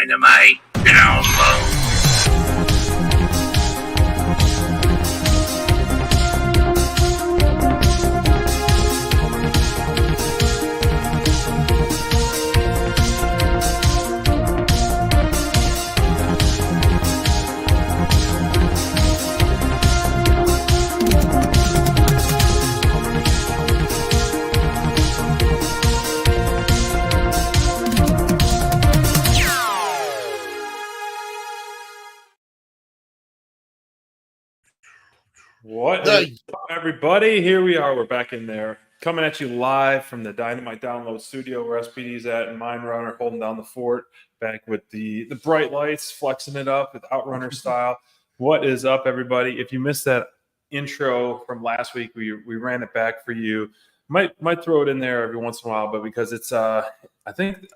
Dynamite download. What is up, everybody? Here we are. We're back in there, coming at you live from the Dynamite Download Studio where SPD's at, and Mind Runner holding down the fort, back with the bright lights, flexing it up with Outrunner style. What is up, everybody? If you missed that intro from last week, we ran it back for you. Might throw it in there every once in a while, but because it's I think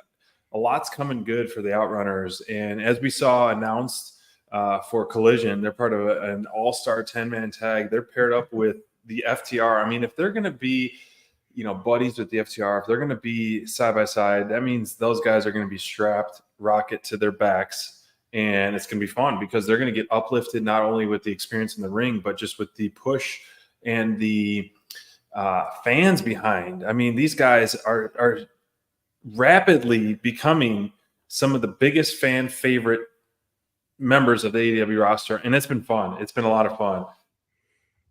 a lot's coming good for the Outrunners, and as we saw announced for Collision, they're part of an all-star 10-man tag. They're paired up with the FTR. I mean, if they're going to be, buddies with the FTR, if they're going to be side by side, that means those guys are going to be strapped rocket to their backs, and it's going to be fun because they're going to get uplifted not only with the experience in the ring, but just with the push and the fans behind. I mean, these guys are rapidly becoming some of the biggest fan favorite members of the AEW roster, and it's been fun. It's been a lot of fun.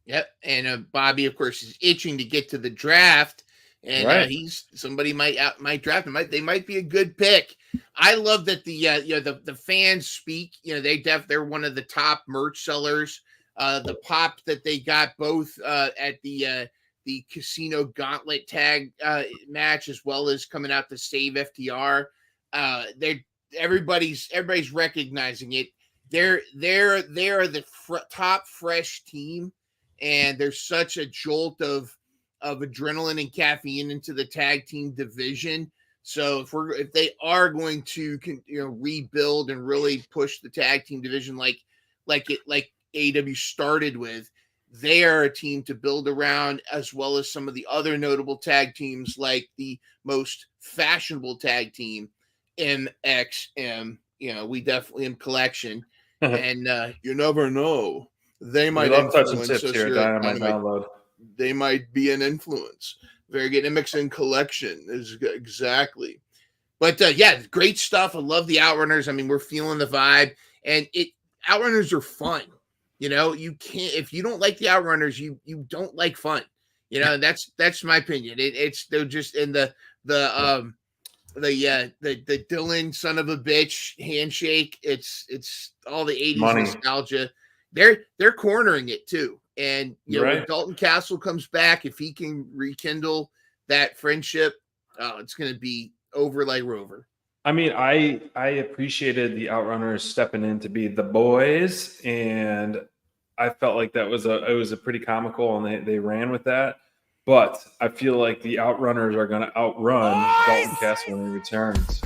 Yep, and Bobby, of course, is itching to get to the draft, and he's somebody might draft him. They might be a good pick. I love that the fans speak. They're one of the top merch sellers. The pop that they got both at the Casino Gauntlet tag match, as well as coming out to save FTR. Everybody's recognizing it. They're the top fresh team, and there's such a jolt of adrenaline and caffeine into the tag team division. So if they are going to rebuild and really push the tag team division like AEW started with, they are a team to build around, as well as some of the other notable tag teams like the most fashionable tag team, MXM. We definitely in collection. And you never know. They might influence us here at Dynamite Download. They might be an influence. Very good. MXN collection is exactly. But great stuff. I love the Outrunners. I mean, we're feeling the vibe, and Outrunners are fun. You can't, if you don't like the Outrunners, you don't like fun. That's my opinion. They're just in the Dylan son of a bitch handshake. It's all the 80s nostalgia. They're cornering it too. And when Dalton Castle comes back, if he can rekindle that friendship, it's going to be over like Rover. I mean, I appreciated the Outrunners stepping in to be the boys, and I felt like it was a pretty comical, and they ran with that. But I feel like the Outrunners are going to outrun Dalton Castle when he returns.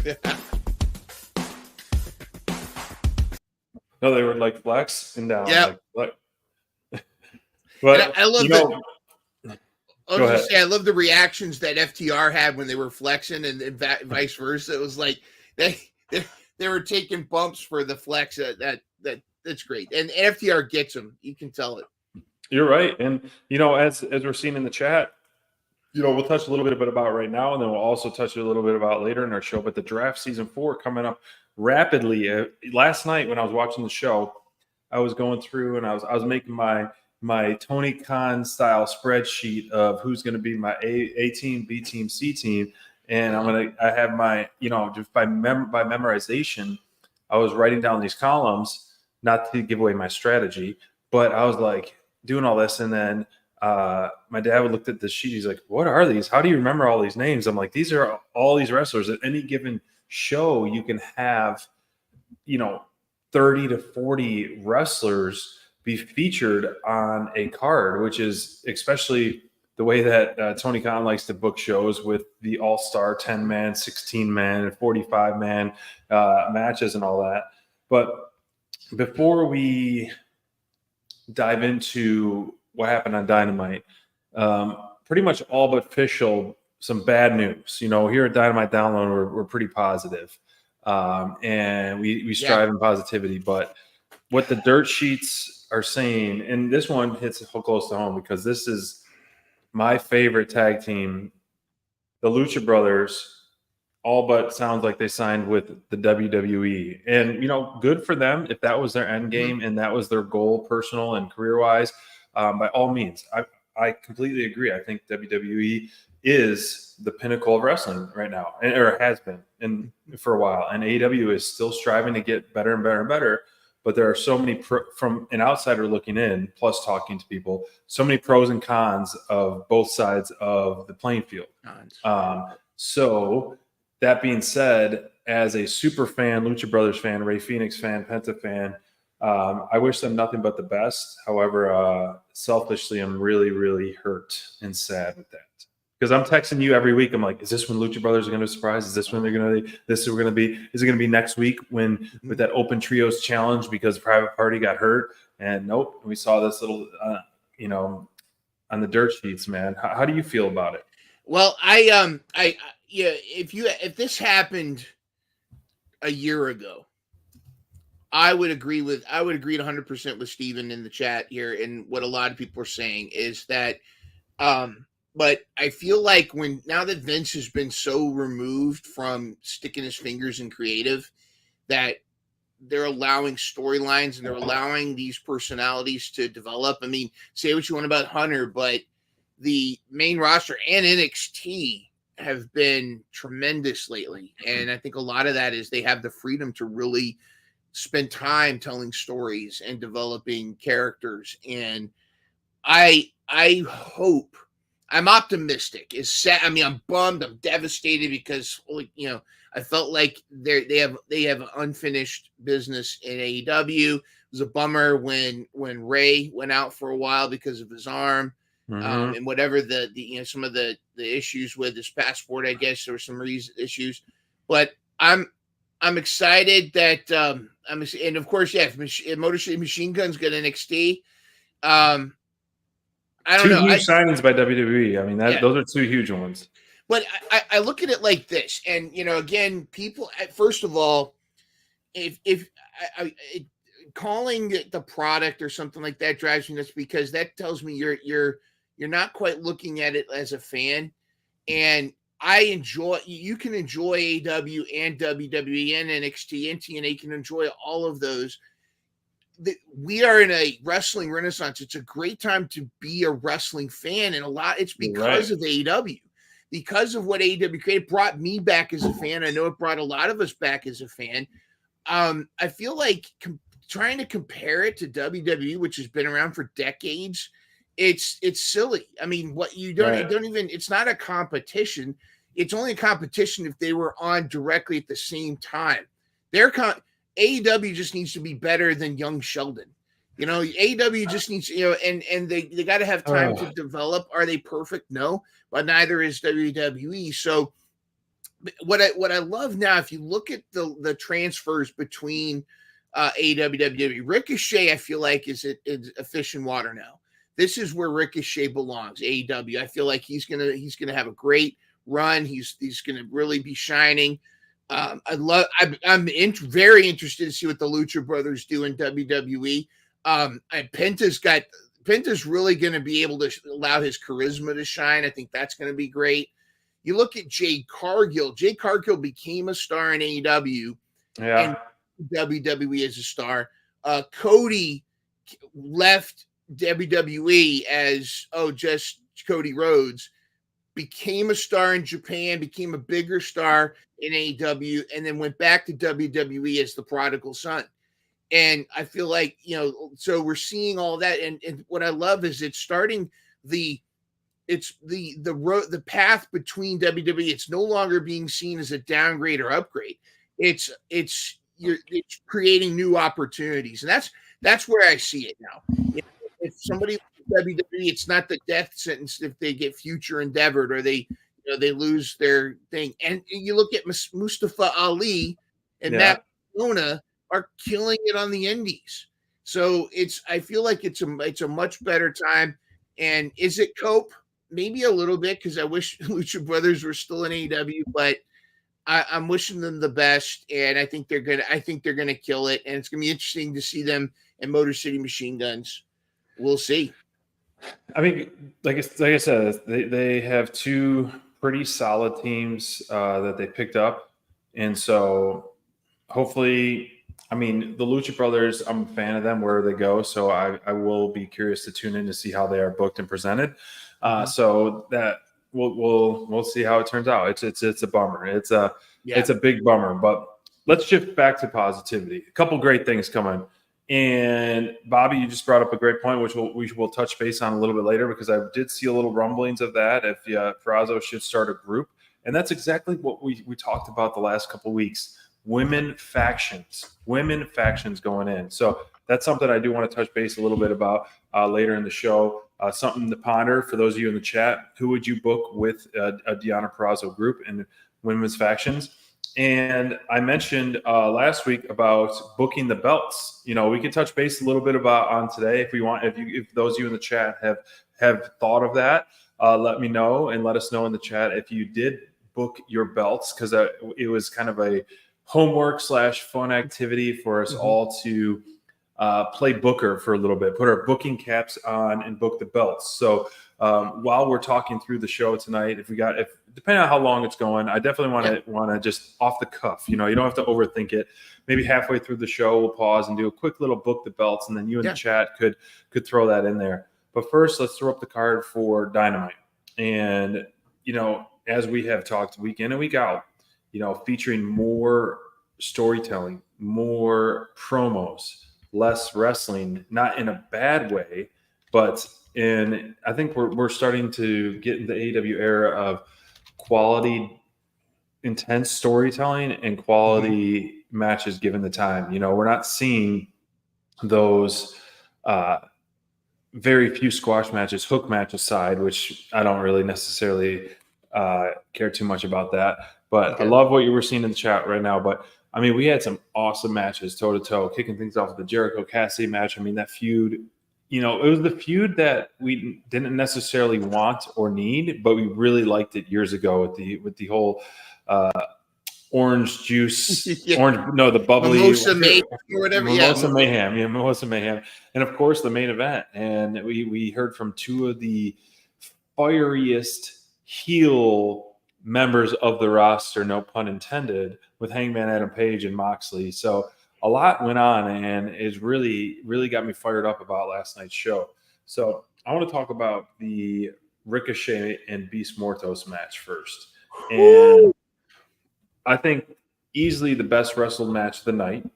No, they were like flex and down. Yeah. But I love I love the reactions that FTR had when they were flexing, and vice versa. It was like they were taking bumps for the flex. That's great, and FTR gets them. You can tell it. You're right. And, as we're seeing in the chat, we'll touch a little bit about right now, and then we'll also touch a little bit about later in our show. But the draft season 4 coming up rapidly. Last night when I was watching the show, I was going through and I was making my Tony Khan style spreadsheet of who's going to be my A team, B team, C team. And I have my, just by memorization, I was writing down these columns, not to give away my strategy, but I was like, doing all this, and then my dad would look at the sheet. He's like, "What are these? How do you remember all these names?" I'm like, "These are all these wrestlers. At any given show, you can have, 30 to 40 wrestlers be featured on a card, which is especially the way that Tony Khan likes to book shows with the all-star 10-man, 16-man, and 45-man matches and all that." But before we dive into what happened on Dynamite, pretty much all but official some bad news. Here at Dynamite Download, we're pretty positive. and we strive in positivity. But what the dirt sheets are saying, and this one hits close to home because this is my favorite tag team, the Lucha Brothers. All but sounds like they signed with the WWE, and good for them if that was their end game and that was their goal, personal and career wise. By all means, I completely agree. I think WWE is the pinnacle of wrestling right now, or has been, and for a while. And AEW is still striving to get better and better and better. But there are so many from an outsider looking in, plus talking to people, so many pros and cons of both sides of the playing field. So that being said, as a super fan, Lucha Brothers fan, Ray Phoenix fan, Penta fan, I wish them nothing but the best. However, selfishly, I'm really, really hurt and sad with that. Because I'm texting you every week. I'm like, is this when Lucha Brothers are going to surprise? Is this when they're going to – is it going to be next week when with that Open Trios challenge because Private Party got hurt? And nope, we saw this little, on the dirt sheets, man. How do you feel about it? Well, if this happened a year ago, I would agree 100% with Steven in the chat here, and what a lot of people are saying is that but I feel like now that Vince has been so removed from sticking his fingers in creative, that they're allowing storylines and they're allowing these personalities to develop. I mean, say what you want about Hunter, but the main roster and NXT have been tremendous lately. And I think a lot of that is they have the freedom to really spend time telling stories and developing characters. And I hope, I'm optimistic. It's sad. I mean, I'm bummed. I'm devastated because, I felt like they have unfinished business in AEW. It was a bummer when Ray went out for a while because of his arm. And whatever some of the issues with his passport, I guess there were some issues, but I'm excited that and of course, Motor City Machine Guns got NXT. I don't know. Two huge signings by WWE. I mean, those are two huge ones. But I look at it like this, and again, people. First of all, if calling it the product or something like that drives me nuts, because that tells me you're not quite looking at it as a fan. And you can enjoy AEW and WWE and NXT and TNA, can enjoy all of those. We are in a wrestling renaissance. It's a great time to be a wrestling fan, and it's because of AEW, because of what AEW created. Brought me back as a fan. I know it brought a lot of us back as a fan. I feel like trying to compare it to WWE, which has been around for decades, it's silly. I mean, what you don't even, it's not a competition. It's only a competition if they were on directly at the same time. AEW just needs to be better than Young Sheldon. AEW just needs, and they got to have time to develop. Are they perfect? No, but neither is WWE. So what I love now, if you look at the transfers between AEW, WWE, Ricochet, I feel like is a fish in water now. This is where Ricochet belongs. AEW. I feel like he's gonna have a great run. He's gonna really be shining. I'm very interested to see what the Lucha Brothers do in WWE. Penta's really going to be able to allow his charisma to shine. I think that's going to be great. You look at Jade Cargill. Jade Cargill became a star in AEW and WWE as a star. Cody left WWE as just Cody Rhodes, became a star in Japan, became a bigger star in AEW, and then went back to WWE as the prodigal son. And I feel like, so we're seeing all that. And what I love is it's starting the path between WWE. It's no longer being seen as a downgrade or upgrade. It's creating new opportunities. And that's where I see it now. If somebody WWE, it's not the death sentence if they get future endeavored or they lose their thing. And you look at Mustafa Ali and Matt Mona are killing it on the indies. So I feel like it's a much better time. And is it cope? Maybe a little bit, because I wish Lucha Brothers were still in AEW, but I'm wishing them the best, and I think they're gonna kill it, and it's gonna be interesting to see them in Motor City Machine Guns. We'll see. I mean, like I said, they have two pretty solid teams that they picked up, and so hopefully, I mean, the Lucha Brothers, I'm a fan of them where they go, so I will be curious to tune in to see how they are booked and presented. So that we'll see how it turns out. It's a bummer. It's a big bummer, but let's shift back to positivity. A couple great things coming. And Bobby, you just brought up a great point, which we will touch base on a little bit later, because I did see a little rumblings of that. If Perazo should start a group, and that's exactly what we talked about the last couple of weeks. Women factions going in. So that's something I do want to touch base a little bit about later in the show. Something to ponder for those of you in the chat. Who would you book with a Deonna Perazo group and women's factions? And I mentioned last week about booking the belts. You know, we can touch base a little bit about on today if we want. If those of you in the chat have thought of that, let me know and let us know in the chat if you did book your belts, because it was kind of a homework / fun activity for us all to play booker for a little bit, put our booking caps on and book the belts. So while we're talking through the show tonight, if depending on how long it's going, I definitely want to just off the cuff, you don't have to overthink it. Maybe halfway through the show, we'll pause and do a quick little book the belts, and then you in the chat could throw that in there. But first, let's throw up the card for Dynamite. And, as we have talked week in and week out, featuring more storytelling, more promos, less wrestling, not in a bad way, but I think we're starting to get in the AEW era of quality, intense storytelling and quality matches given the time. We're not seeing those very few squash matches, hook match aside, which I don't really necessarily care too much about that. But I love what you were seeing in the chat right now. But I mean, we had some awesome matches toe to toe, kicking things off with the Jericho Cassidy match. I mean, that feud, it was the feud that we didn't necessarily want or need, but we really liked it years ago with the whole orange juice, the bubbly Mimosa Mayhem or whatever. Mimosa Mayhem. And of course the main event. And we heard from two of the fieriest heel members of the roster, no pun intended, with Hangman Adam Page and Moxley. So a lot went on, and it really, really got me fired up about last night's show. So I want to talk about the Ricochet and Beast Mortos match first. And I think easily the best wrestled match of the night.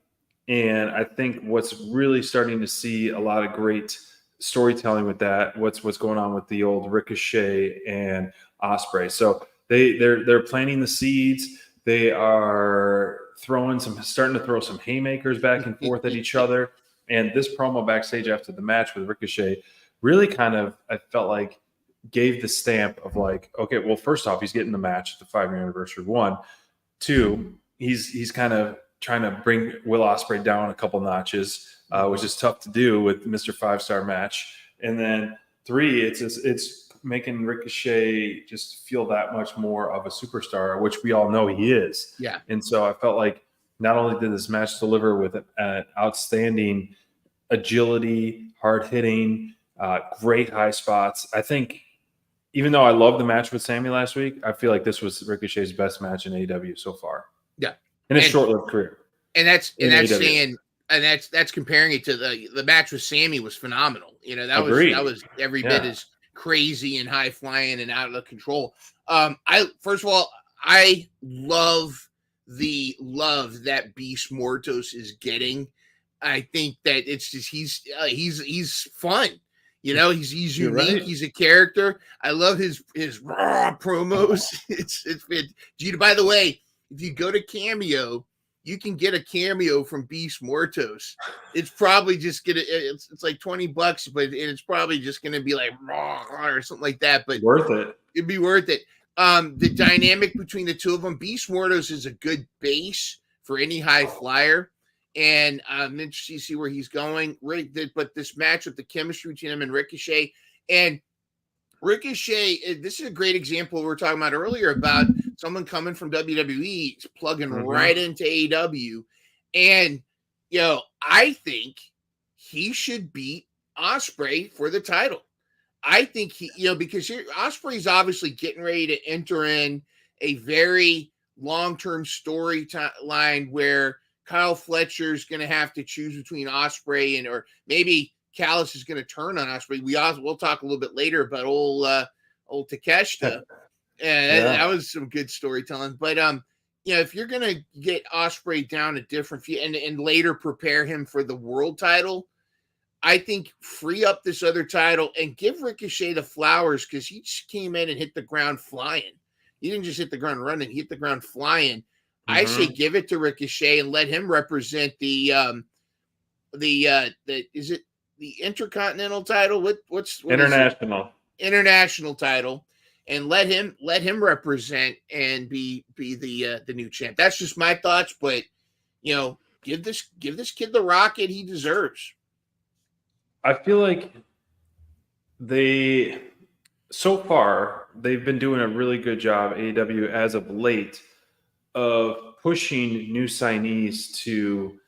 And I think what's really starting to see a lot of great storytelling with that, what's going on with the old Ricochet and Ospreay. So they're planting the seeds. They are starting to throw some haymakers back and forth at each other. And this promo backstage after the match with Ricochet really kind of, I felt like, gave the stamp of like, okay, well, first off, he's getting the match at the 5-year anniversary. 1, 2, he's kind of trying to bring Will Ospreay down a couple notches, which is tough to do with Mr. 5-star match. And then 3, it's making Ricochet just feel that much more of a superstar, which we all know he is. Yeah. And so I felt like not only did this match deliver with an outstanding agility, hard hitting, great high spots. I think even though I love the match with Sammy last week, I feel like this was Ricochet's best match in AEW so far. Yeah. In his short-lived career. And that's comparing it to the match with Sammy was phenomenal. That was every bit as crazy and high flying and out of control. First of all, I love the love that Beast Mortos is getting. I think that it's just he's fun. He's unique. Right. He's a character. I love his raw promos. It's been. By the way, if you go to Cameo, you can get a cameo from Beast Mortos. It's probably just it's like $20, but it's probably just gonna be like raw or something like that. But worth it. It'd be worth it. The dynamic between the two of them, Beast Mortos is a good base for any high flyer. And I'm interested to see where he's going. But this match with the chemistry between him and Ricochet, this is a great example we were talking about earlier about someone coming from WWE, plugging right into AEW. And, I think he should beat Ospreay for the title. I think because Ospreay's obviously getting ready to enter in a very long-term storyline where Kyle Fletcher's going to have to choose between Ospreay or maybe Callis is going to turn on Ospreay. We'll talk a little bit later about old Takeshita. And that was some good storytelling. But if you're going to get Ospreay down a different few and later prepare him for the world title, I think free up this other title and give Ricochet the flowers because he just came in and hit the ground flying. He didn't just hit the ground running; he hit the ground flying. I say give it to Ricochet and let him represent the is it the Intercontinental title? What's international title, and let him represent and be the new champ. That's just my thoughts, but give this kid the rocket he deserves. I feel like so far they've been doing a really good job, AEW, as of late, of pushing new signees to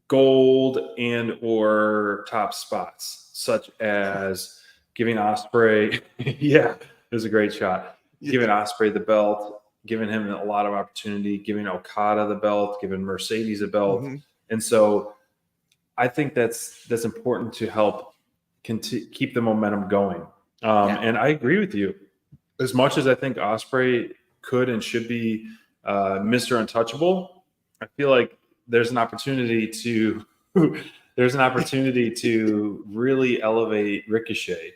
gold and or top spots, such as giving Ospreay, it was a great shot, giving Ospreay the belt, giving him a lot of opportunity, giving Okada the belt, giving Mercedes a belt. And so I think that's important to help keep the momentum going. And I agree with you. As much as I think Ospreay could and should be Mr. Untouchable, I feel like there's an opportunity to really elevate Ricochet,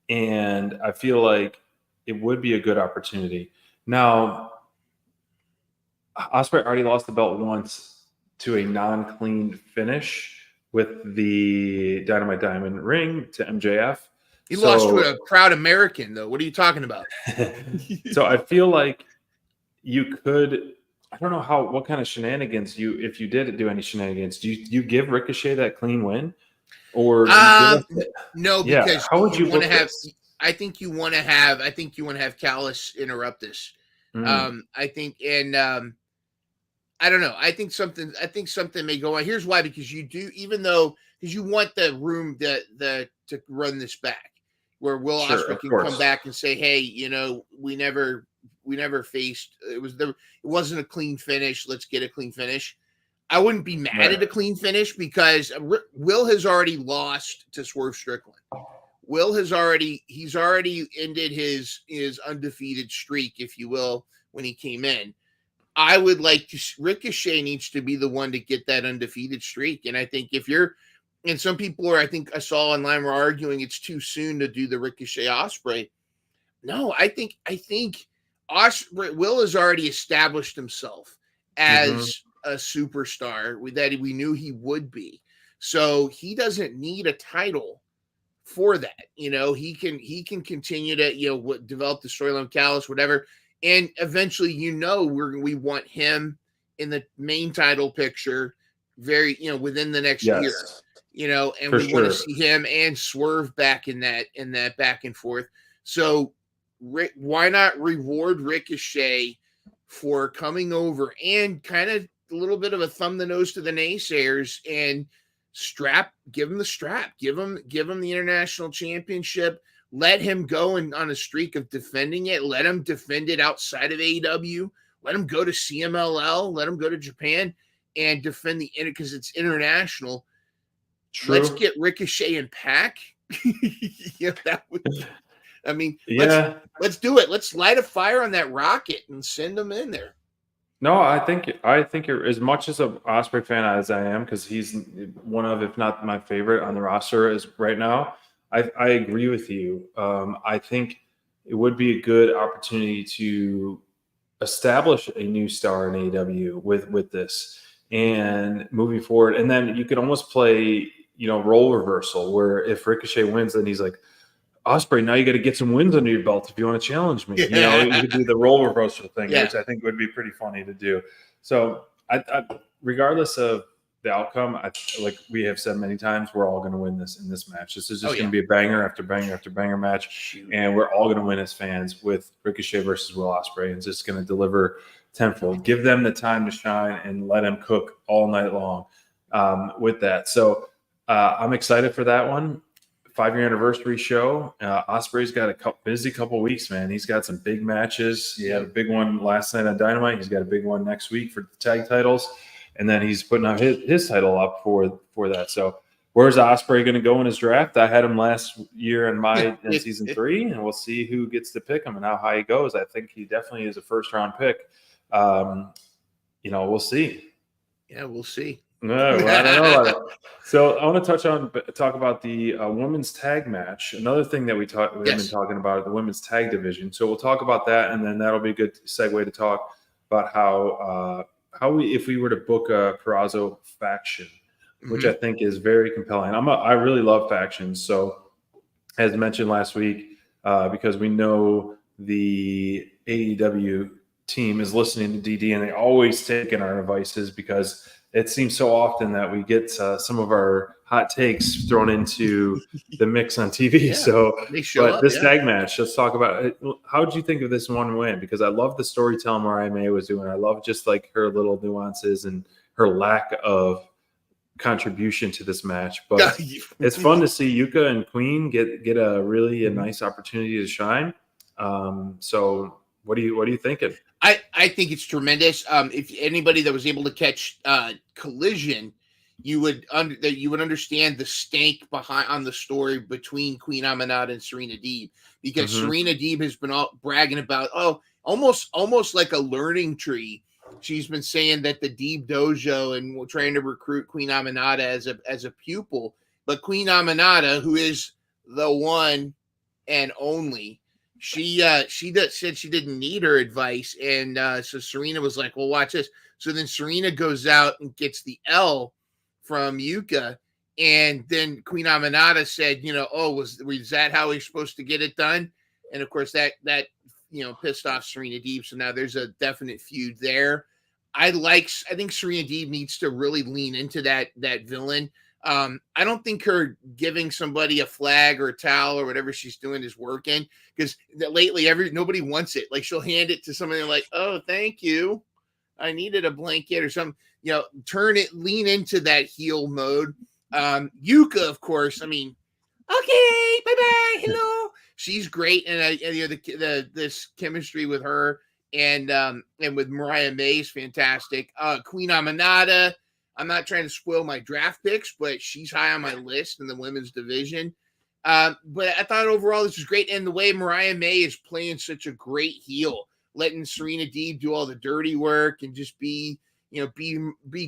and I feel like it would be a good opportunity. Now, Ospreay already lost the belt once to a non-clean finish with the Dynamite Diamond ring to MJF. He lost to a proud American, though. What are you talking about? So I feel like you could. I don't know what kind of shenanigans if you did do any shenanigans. Do you give Ricochet that clean win, or no? Because how would you want to have? I think you want to have Callis interrupt this. I think, and I don't know. I think something may go on. Here's why: because you do, because you want the room to run this back, where Will Ospreay can come back and say, "Hey, we never faced. It wasn't a clean finish. Let's get a clean finish." I wouldn't be mad at a clean finish because Will has already lost to Swerve Strickland. He's already ended his undefeated streak, if you will, when he came in. I would like to. Ricochet needs to be the one to get that undefeated streak, and I think and some people I think I saw online were arguing it's too soon to do the Ricochet Ospreay. No, I think Ospreay, Will has already established himself as a superstar that we knew he would be. So he doesn't need a title for that. He can continue to develop the storyline with Callis, whatever. And eventually, we want him in the main title picture very, within the next year, and we want to see him and Swerve back in that back and forth. So why not reward Ricochet for coming over and kind of a little bit of a thumb the nose to the naysayers and give him the strap, give him the international championship. Let him go on a streak of defending it. Let him defend it outside of AEW. Let him go to CMLL. Let him go to Japan and defend because it's international. True. Let's get Ricochet and Pac. That would. I mean, let's do it. Let's light a fire on that rocket and send him in there. No, I think you're, as much as an Ospreay fan as I am, because he's one of, if not my favorite on the roster is right now. I agree with you. I think it would be a good opportunity to establish a new star in AEW with this and moving forward. And then you could almost play, role reversal, where if Ricochet wins, then he's like, Ospreay, now you got to get some wins under your belt if you want to challenge me. You could do the role reversal thing, which I think would be pretty funny to do. So, I regardless of the outcome, like we have said many times, we're all going to win this in this match. This is just going yeah. to be a banger after banger after banger match. Shoot. And we're all going to win as fans with Ricochet versus Will Ospreay, and it's just going to deliver tenfold. Give them the time to shine and let them cook all night long with that. So I'm excited for that one. 5-year anniversary show. Ospreay's got a busy couple weeks, man. He's got some big matches. He had a big one last night on Dynamite. He's got a big one next week for the tag titles. And then he's putting out his title up for that. So where's Ospreay going to go in his draft? I had him last year in season 3, and we'll see who gets to pick him and how high he goes. I think he definitely is a first-round pick. We'll see. Yeah, we'll see. No, I don't know about it. So I want to talk about the women's tag match. Another thing that we've been talking about, the women's tag division. So we'll talk about that, and then that'll be a good segue to talk about how if we were to book a Perazo faction, which I think is very compelling. I really love factions. So as mentioned last week, because we know the AEW team is listening to DD, and they always take in our advices because it seems so often that we get some of our hot takes thrown into the mix on TV. Yeah, so, but this tag match, let's talk about it. How did you think of this one win? Because I love the storytelling Mariah May was doing. I love just like her little nuances and her lack of contribution to this match. But it's fun to see Yuka and Queen get a really nice opportunity to shine. So what are you thinking? I think it's tremendous. If anybody that was able to catch Collision, you would understand the stake on the story between Queen Aminata and Serena Deeb, because Serena Deeb has been bragging about almost like a learning tree. She's been saying that the Deeb Dojo and trying to recruit Queen Aminata as a pupil, but Queen Aminata, who is the one and only, she said she didn't need her advice, and so Serena was like, well, watch this. So then Serena goes out and gets the L from Yuka, and then Queen Aminata said, was that how we're supposed to get it done? And of course that pissed off Serena Deeb, so now there's a definite feud there. I think Serena Deeb needs to really lean into that villain. I don't think her giving somebody a flag or a towel or whatever she's doing is working, because lately nobody wants it. Like, she'll hand it to somebody like, oh, thank you, I needed a blanket or something. Lean into that heel mode. Yuka, of course, okay, bye-bye, hello. She's great, and this chemistry with her and with Mariah May is fantastic. Queen Aminata, I'm not trying to spoil my draft picks, but she's high on my list in the women's division. But I thought overall this was great. And the way Mariah May is playing such a great heel, letting Serena Deeb do all the dirty work and just be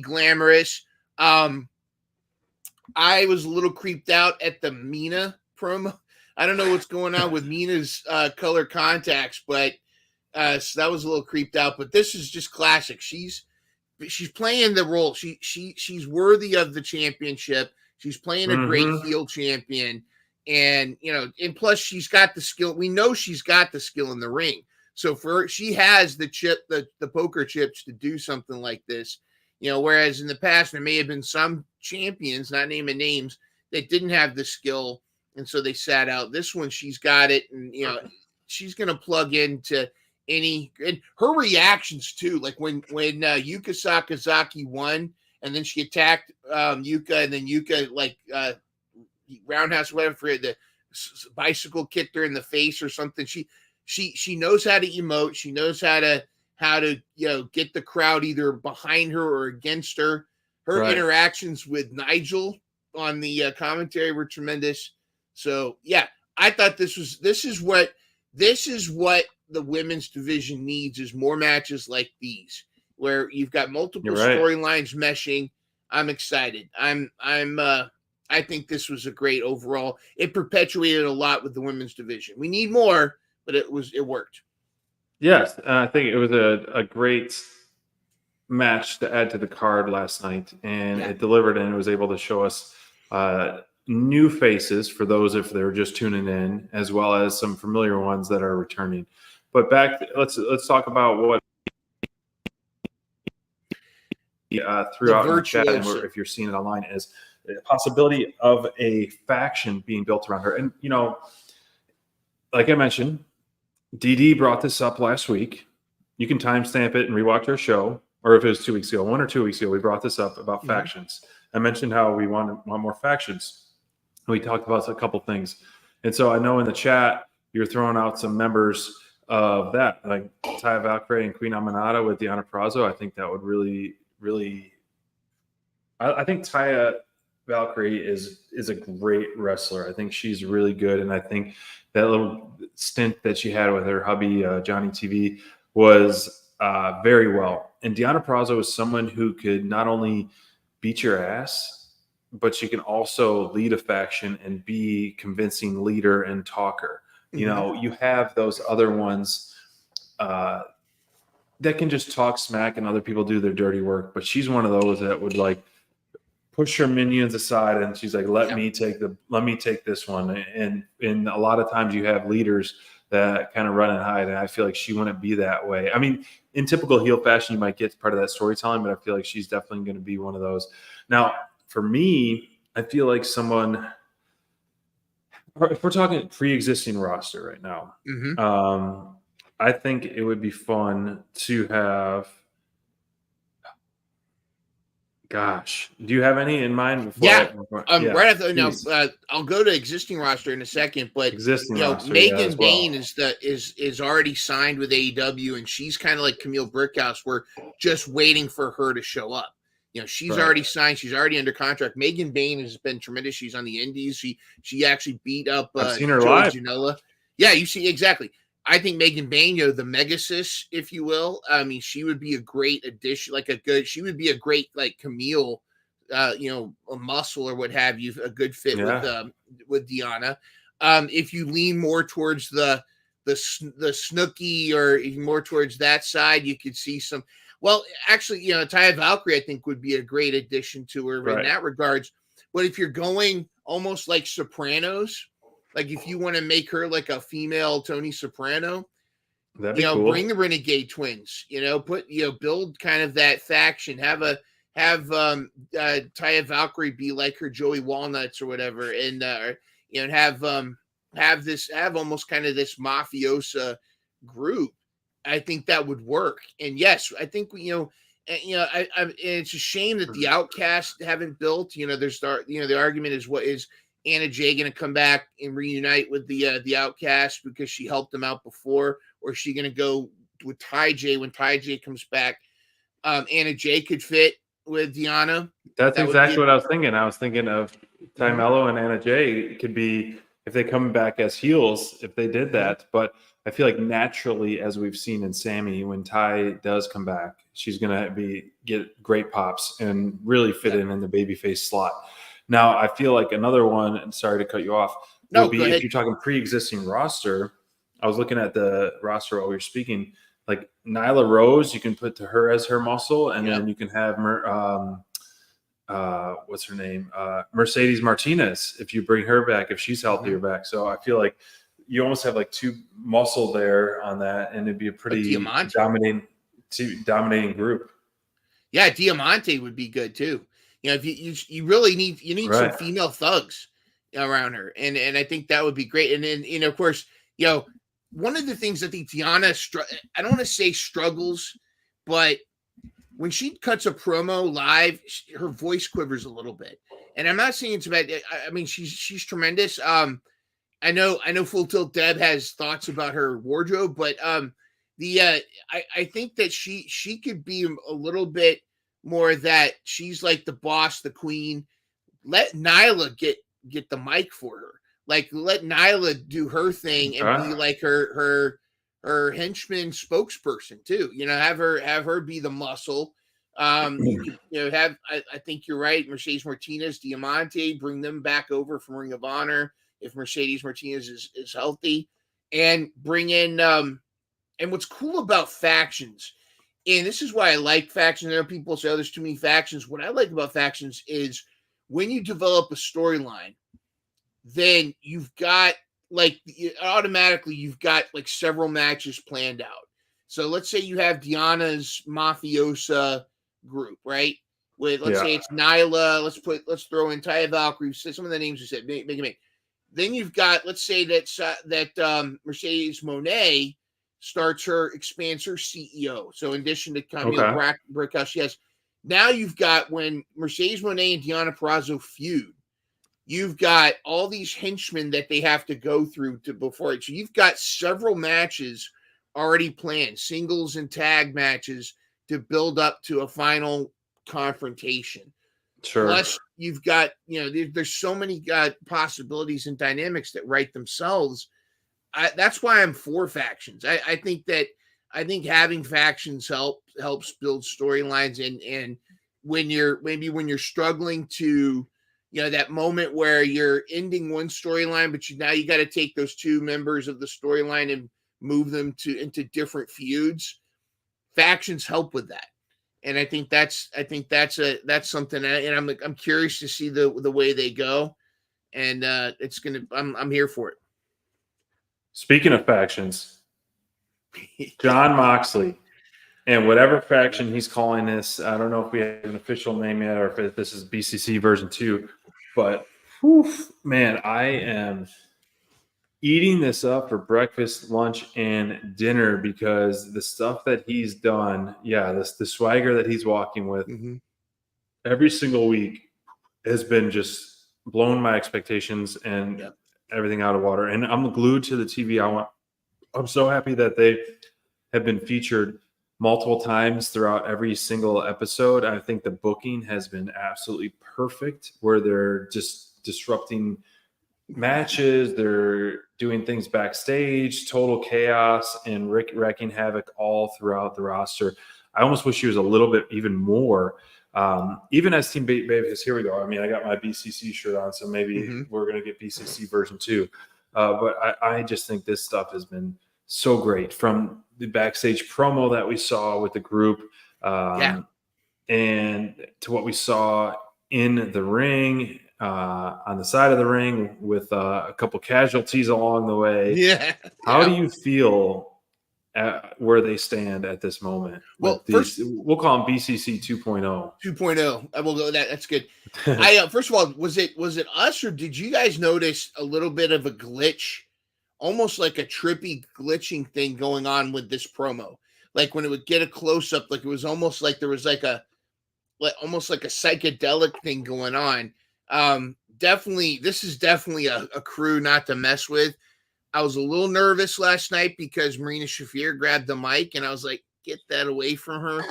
glamorous. I was a little creeped out at the Mina promo. I don't know what's going on with Mina's color contacts, but so that was a little creeped out. But this is just classic. She's playing the role. She's worthy of the championship. She's playing a great heel champion, and and plus she's got the skill. We know she's got the skill in the ring. So she has the poker chips to do something like this. Whereas in the past there may have been some champions, not naming names, that didn't have the skill, and so they sat out. This one, she's got it, and she's gonna plug into and her reactions too, like when Yuka Sakazaki won and then she attacked Yuka, and then Yuka roundhouse whatever for the bicycle kicked her in the face or something. She knows how to emote. She knows how to get the crowd either behind her or against her. Her interactions with Nigel on the commentary were tremendous. So yeah, I thought this is what the women's division needs, is more matches like these where you've got multiple storylines meshing. I'm excited. I think this was a great overall. It perpetuated a lot with the women's division. We need more, but it worked. Yes, I think it was a great match to add to the card last night, and it delivered, and it was able to show us new faces for those if they're just tuning in, as well as some familiar ones that are returning. But let's talk about what threw out in the chat, and if you're seeing it online, is the possibility of a faction being built around her. And, like I mentioned, DD brought this up last week. You can timestamp it and rewatch our show, or if it was 2 weeks ago, 1 or 2 weeks ago, we brought this up about factions. I mentioned how we want more factions. We talked about a couple things. And so I know in the chat, you're throwing out some members of that, like Taya Valkyrie and Queen Aminata with Deonna Purrazzo. I think that would really, really. I think Taya Valkyrie is a great wrestler. I think she's really good, and I think that little stint that she had with her hubby Johnny TV was very well. And Deonna Purrazzo is someone who could not only beat your ass, but she can also lead a faction and be convincing leader and talker. You have those other ones that can just talk smack and other people do their dirty work. But she's one of those that would like push her minions aside, and she's like, let me take this one. And a lot of times you have leaders that kind of run and hide, and I feel like she wouldn't be that way. I mean, in typical heel fashion, you might get part of that storytelling, but I feel like she's definitely going to be one of those. Now, for me, I feel like someone, if we're talking pre-existing roster right now, I think it would be fun to have. Gosh, do you have any in mind? Right after I'll go to existing roster in a second, but Megan Bayne is already signed with AEW, and she's kind of like Camille Brickhouse. We're just waiting for her to show up. She's already signed. She's already under contract. Megan Bayne has been tremendous. She's on the indies. She actually beat up I've seen her live. Janela. Yeah, you see, exactly. I think Megan Bayne, the Megasis, if you will. I mean, she would be a great addition, she would be a great like Camille, a muscle or what have you, a good fit with Deonna. If you lean more towards the Snooki or more towards that side, you could see some. Well, actually, Taya Valkyrie, I think, would be a great addition to her in that regards. But if you're going almost like Sopranos, like if you want to make her like a female Tony Soprano, that'd be cool. Bring the Renegade Twins, build kind of that faction, have Taya Valkyrie be like her Joey Walnuts or whatever, and have almost kind of this mafiosa group. I think that would work. And yes, I think it's a shame that the Outcasts haven't built. There's the argument is, what is Anna Jay going to come back and reunite with the Outcasts because she helped them out before, or is she going to go with Ty J when Ty J comes back? Anna Jay could fit with Deonna. That's exactly what I was thinking. I was thinking of Ty Mello and Anna Jay could be, if they come back as heels, if they did that. But I feel like naturally, as we've seen in Sammy, when Ty does come back, she's going to get great pops and really fit in the babyface slot. Now, I feel like another one, and sorry to cut you off, would be if you're talking pre-existing roster. I was looking at the roster while we were speaking. Like Nyla Rose, you can put to her as her muscle, and then you can have what's her name? Mercedes Martinez, if you bring her back, if she's healthier back. So I feel like you almost have like two muscle there on that, and it'd be a pretty dominating group. Yeah, Diamante would be good too. If you really need some female thugs around her, and I think that would be great. And then of course, one of the things I think Deonna, I don't want to say struggles, but when she cuts a promo live, her voice quivers a little bit. And I'm not saying it's bad. I mean, she's tremendous. I know Full Tilt Deb has thoughts about her wardrobe, but I think that she could be a little bit more that she's like the boss, the queen. Let Nyla get the mic for her. Like, let Nyla do her thing and be like her henchman spokesperson too. Have her be the muscle. I think you're right. Mercedes Martinez, Diamante, bring them back over from Ring of Honor if Mercedes Martinez is healthy, and bring in. And what's cool about factions, and this is why I like factions. I know people say, "Oh, there's too many factions." What I like about factions is when you develop a storyline, then you've got automatically you've got like several matches planned out. So let's say you have Deanna's mafiosa group, right? with, let's say it's Nyla. Let's throw in Taya Valkyrie. Some of the names you said. Make. Then you've got, let's say that Mercedes Moné expands her CEO. So in addition to Camille Brickhouse, she has. Now you've got, when Mercedes Moné and Deonna Purrazzo feud, you've got all these henchmen that they have to go through before it. So you've got several matches already planned, singles and tag matches, to build up to a final confrontation. Sure. Plus, you've got, there's so many possibilities and dynamics that write themselves. That's why I'm for factions. I think having factions helps build storylines, and when you're struggling to, that moment where you're ending one storyline, but now you got to take those two members of the storyline and move them into different feuds. Factions help with that. And I think that's something, and I'm curious to see the way they go, and I'm here for it. Speaking of factions, Jon Moxley and whatever faction he's calling this, I don't know if we have an official name yet or if this is BCC version 2, but man, I am eating this up for breakfast, lunch, and dinner, because the stuff that he's done, the swagger that he's walking with every single week has been just blown my expectations and everything out of water. And I'm glued to the TV. I'm so happy that they have been featured multiple times throughout every single episode. I think the booking has been absolutely perfect, where they're just disrupting matches, they're doing things backstage, total chaos, and wreaking havoc all throughout the roster. I almost wish he was a little bit even more, even as Team Baby, because here we go. I mean, I got my BCC shirt on, so maybe we're going to get BCC version 2. But I just think this stuff has been so great, from the backstage promo that we saw with the group and to what we saw in the ring, on the side of the ring, with a couple casualties along the way. How do you feel at where they stand at this moment? Well, we'll call them BCC 2.0. 2.0. I will go with that. That's good. First of all, was it us, or did you guys notice a little bit of a glitch, almost like a trippy glitching thing going on with this promo? Like when it would get a close up, like it was almost like there was almost like a psychedelic thing going on. This is definitely a crew not to mess with. I was a little nervous last night because Marina Shafir grabbed the mic, and I was like, get that away from her.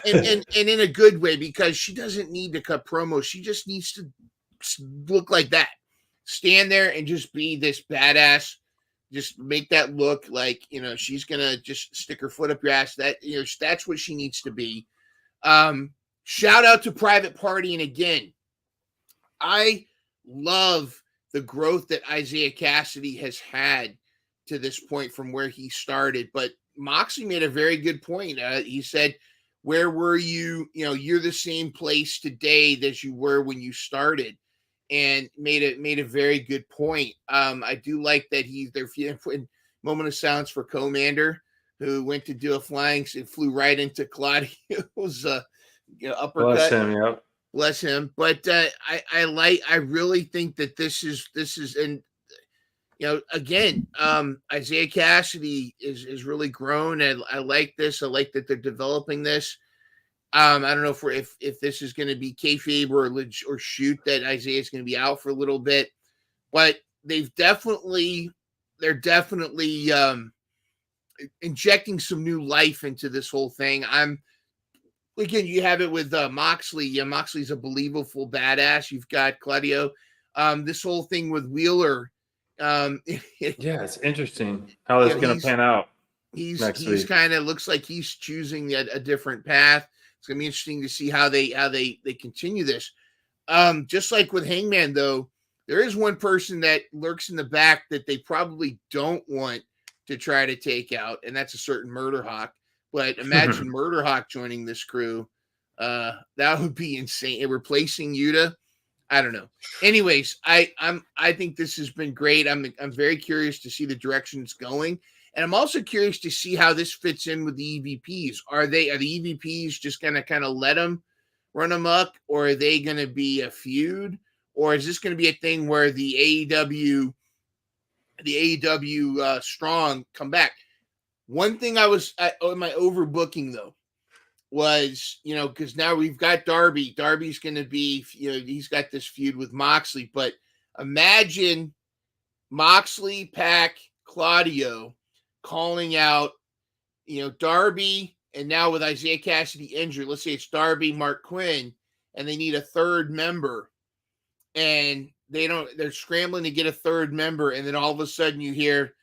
And in a good way, because she doesn't need to cut promos. She just needs to look like that. Stand there and just be this badass. Just make that look like, she's going to just stick her foot up your ass. That's what she needs to be. Shout out to Private Party. And again, I love the growth that Isaiah Cassidy has had to this point from where he started. But Moxley made a very good point. He said, where were you? You're the same place today as you were when you started, and made a very good point. I do like that they're putting moment of silence for Commander, who went to do a flying and flew right into Claudio's uppercut. Bless him, yep. Bless him. But I really think that this is, and again, Isaiah Cassidy is really grown, and I like this. I like that they're developing this. I don't know if this is going to be kayfabe or shoot that Isaiah is going to be out for a little bit, but they're definitely injecting some new life into this whole thing. Again, you have it with Moxley. Yeah, Moxley's a believable badass. You've got Claudio. This whole thing with Wheeler. It's interesting how that's going to pan out. He's kind of looks like he's choosing a different path. It's going to be interesting to see how they continue this. Just like with Hangman, though, there is one person that lurks in the back that they probably don't want to try to take out, and that's a certain Murder Hawk. But imagine Murder Hawk joining this crew. That would be insane. Replacing Yuta. I don't know. Anyways, I think this has been great. I'm very curious to see the direction it's going. And I'm also curious to see how this fits in with the EVPs. Are the EVPs just going to kind of let them run amok, or are they going to be a feud, or is this going to be a thing where the AEW strong come back? One thing my overbooking though was, because now we've got Darby. Darby's going to be, he's got this feud with Moxley, but imagine Moxley, Pac, Claudio calling out, Darby, and now with Isaiah Cassidy injured, let's say it's Darby, Mark Quinn, and they need a third member, and they're scrambling to get a third member, and then all of a sudden you hear,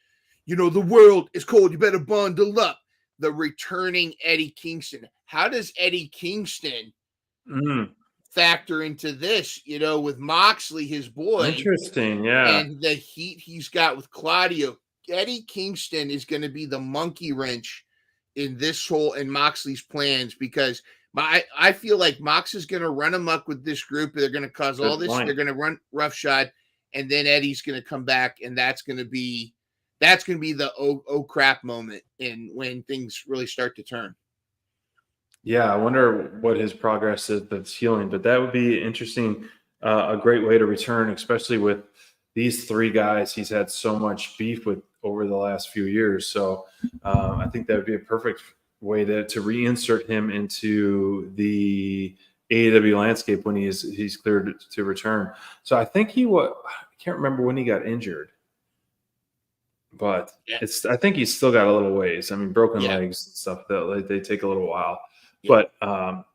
the world is cold, you better bundle up. The returning Eddie Kingston. How does Eddie Kingston factor into this, with Moxley, his boy? Interesting, yeah. And the heat he's got with Claudio. Eddie Kingston is going to be the monkey wrench in Moxley's plans, because I feel like Mox is going to run amok with this group. They're going to cause all this. They're going to run roughshod, and then Eddie's going to come back, and that's going to be the oh crap moment, and when things really start to turn. Yeah, I wonder what his progress is that's healing, but that would be interesting. A great way to return, especially with these three guys he's had so much beef with over the last few years. So I think that would be a perfect way to reinsert him into the AEW landscape when he's cleared to return. So I think I can't remember when he got injured, but I think he's still got a little ways. I mean, broken legs and stuff, they take a little while. Yeah. But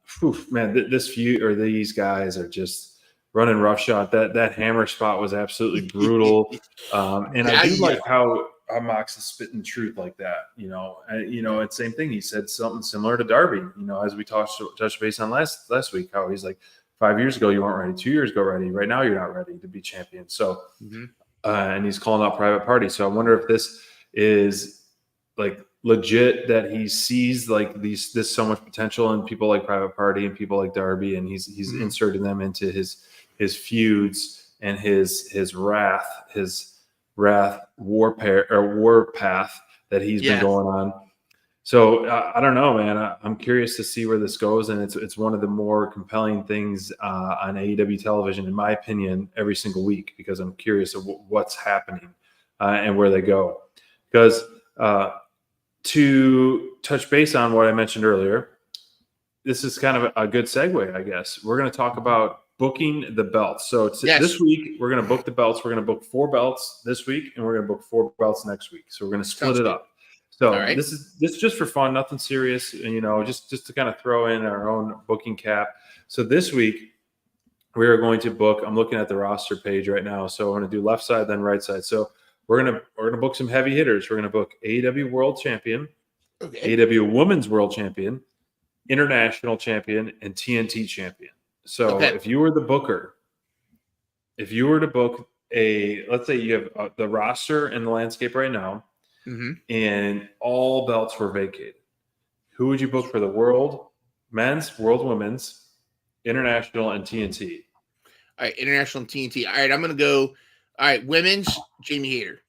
man, this feud, or these guys are just running roughshod. That hammer spot was absolutely brutal. And I do like how Mox is spitting truth like that. It's same thing. He said something similar to Darby. As we touched base on last week, how he's like, 5 years ago you weren't ready, 2 years ago ready. Right now you're not ready to be champion. So, and he's calling out Private Party. So I wonder if this is like legit, that he sees like this so much potential in people like Private Party and people like Darby, and he's inserting them into his feuds and his wrath war path that he's been going on. So I don't know, man. I'm curious to see where this goes, and it's one of the more compelling things on AEW television, in my opinion, every single week, because I'm curious of what's happening and where they go. Because to touch base on what I mentioned earlier, this is kind of a good segue, I guess. We're going to talk about booking the belts. So this week, we're going to book the belts. We're going to book 4 belts this week, and we're going to book 4 belts next week. So we're going to split it up. So this is just for fun, nothing serious, just to kind of throw in our own booking cap. So this week, we are going to book, I'm looking at the roster page right now. So we're going to do left side, then right side. So we're gonna book some heavy hitters. We're gonna book AEW World Champion, AEW Women's World Champion, International Champion, and TNT Champion. So if you were the booker, if you were to book let's say you have the roster and the landscape right now, and all belts were vacated, who would you book for the World Men's, World Women's, International, and TNT? All right, International and TNT. All right, I'm gonna go. All right, women's, Jamie Hayter.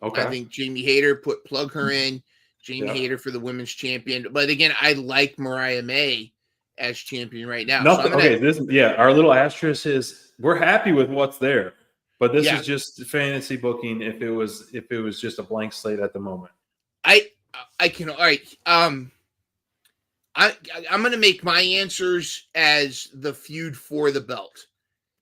Okay. I think Jamie Hayter, plug her in. Jamie Hayter for the women's champion. But again, I like Mariah May as champion right now. Our little asterisk is we're happy with what's there. But this is just fantasy booking if it was just a blank slate at the moment. I can, all right. I'm gonna make my answers as the feud for the belt.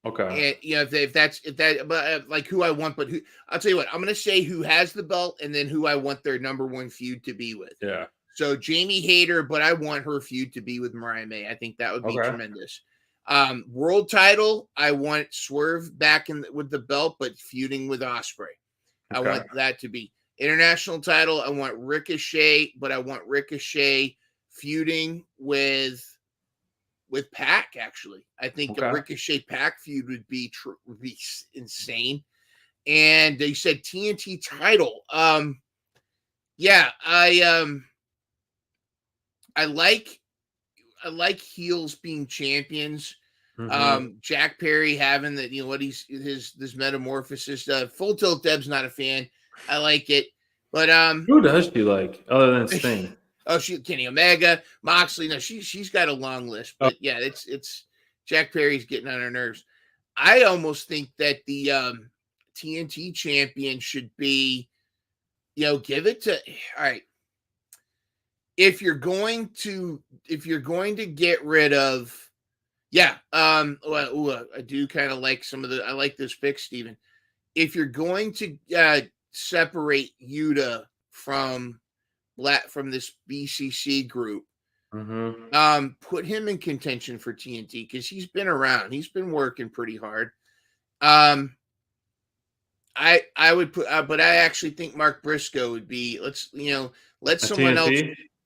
Okay. And if that, like who I want, but I'll tell you what, I'm going to say who has the belt and then who I want their number one feud to be with. Yeah. So Jamie Hayter, but I want her feud to be with Mariah May. I think that would be tremendous. World title, I want Swerve back with the belt, but feuding with Ospreay. I want that to be. International title, I want Ricochet, but I want Ricochet feuding with Pac. Actually, I think a Ricochet Pac feud would be insane. And they said TNT title. I like heels being champions. Jack Perry having that, this metamorphosis. Full Tilt Deb's not a fan. I like it, but who does she like other than Sting? Kenny Omega, Moxley. No, she's got a long list, but it's Jack Perry's getting on our nerves. I almost think that the TNT champion should be, give it to. All right, if you're going to get rid of, I do kind of like I like this pick, Steven. If you're going to separate Yuta from this BCC group, put him in contention for TNT because he's been around. He's been working pretty hard. I would put, but I actually think Mark Briscoe would be. Let someone else.